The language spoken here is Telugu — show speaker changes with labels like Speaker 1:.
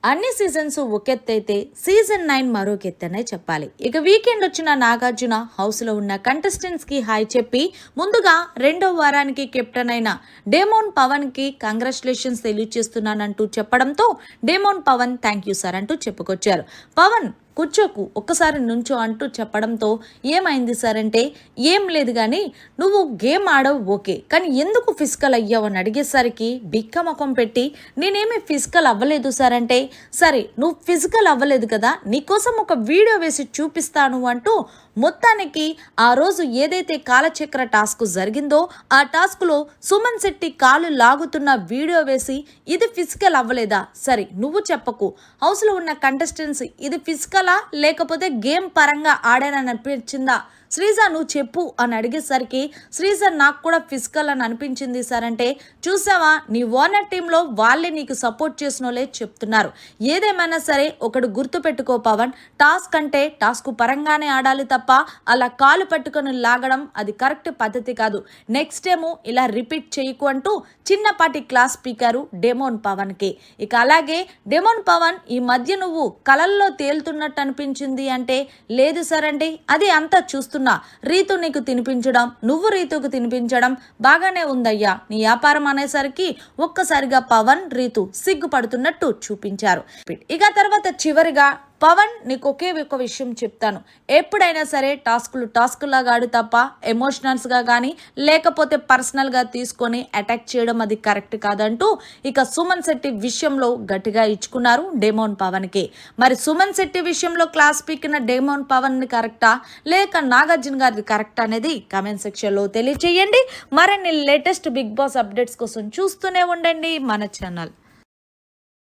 Speaker 1: అన్ని సీజన్స్ ఒకెత్తైతే సీజన్ 9 మరొకెత్తనే చెప్పాలి. ఇక వీకెండ్ వచ్చిన నాగార్జున హౌస్ లో ఉన్న కంటెస్టెంట్స్ కి హాయ్ చెప్పి ముందుగా రెండో వారానికి కెప్టెన్ అయిన డేమోన్ పవన్ కి కంగ్రాచులేషన్స్ తెలియజేస్తున్నానంటూ చెప్పడంతో డేమోన్ పవన్ థ్యాంక్ యూ సార్ అంటూ చెప్పుకొచ్చారు. పవన్ కూర్చోకు ఒక్కసారి నుంచో అంటూ చెప్పడంతో ఏమైంది సార్ అంటే ఏం లేదు కానీ నువ్వు గేమ్ ఆడవు ఓకే, కానీ ఎందుకు ఫిజికల్ అయ్యావు అని అడిగేసరికి బిక్క ముఖం పెట్టి నేనేమి ఫిజికల్ అవ్వలేదు సార్ అంటే, సరే నువ్వు ఫిజికల్ అవ్వలేదు కదా, నీకోసం ఒక వీడియో వేసి చూపిస్తాను అంటూ మొత్తానికి ఆ రోజు ఏదైతే కాలచక్ర టాస్క్ జరిగిందో ఆ టాస్క్లో సుమన్ శెట్టి కాలు లాగుతున్న వీడియో వేసి ఇది ఫిజికల్ అవ్వలేదా, సరే నువ్వు చెప్పకు, హౌస్లో ఉన్న కంటెస్టెంట్స్ ఇది ఫిజికలా లేకపోతే గేమ్ పరంగా ఆడానని అనిపించిందా, శ్రీజ నువ్వు చెప్పు అని అడిగేసరికి శ్రీజ నాకు కూడా ఫిజికల్ అని అనిపించింది సార్ అంటే, చూసావా నీ ఓనర్ టీంలో వాళ్ళే నీకు సపోర్ట్ చేసిన వాళ్ళే చెప్తున్నారు. ఏదేమైనా సరే ఒకటి గుర్తుపెట్టుకో పవన్, టాస్క్ అంటే టాస్క్ పరంగానే ఆడాలి తప్ప అలా కాలు పట్టుకొని లాగడం అది కరెక్ట్ పద్ధతి కాదు. నెక్స్ట్ ఏమో ఇలా రిపీట్ చేయకు అంటూ చిన్నపాటి క్లాస్ స్పీకరు డేమోన్ పవన్కి. ఇక అలాగే డేమోన్ పవన్ ఈ మధ్య నువ్వు కలల్లో తేలుతున్నట్టు అనిపించింది అంటే, లేదు సార్ అంటే అది అంతా చూస్తున్నా, రీతు నీకు తినిపించడం నువ్వు రీతుకు తినిపించడం బాగానే ఉందయ్యా, నీ వ్యాపారం అనేసరికి ఒక్కసారిగా పవన్ రీతు సిగ్గుపడుతున్నట్టు చూపించారు. ఇక తర్వాత చివరిగా పవన్ నీకు ఒకే ఒక విషయం చెప్తాను, ఎప్పుడైనా సరే టాస్కులాగా ఆడు తప్ప ఎమోషనల్స్గా కానీ లేకపోతే పర్సనల్గా తీసుకొని అటాక్ చేయడం అది కరెక్ట్ కాదంటూ ఇక సుమన్ శెట్టి విషయంలో గట్టిగా ఇచ్చుకున్నారు డేమోన్ పవన్కి. మరి సుమన్ శెట్టి విషయంలో క్లాస్ పీకిన డేమోన్ పవన్ కరెక్టా లేక నాగార్జున గారిది కరెక్ట్ అనేది కామెంట్ సెక్షన్లో తెలియజేయండి. మరిన్ని లేటెస్ట్ బిగ్ బాస్ అప్డేట్స్ కోసం చూస్తూనే ఉండండి మన ఛానల్.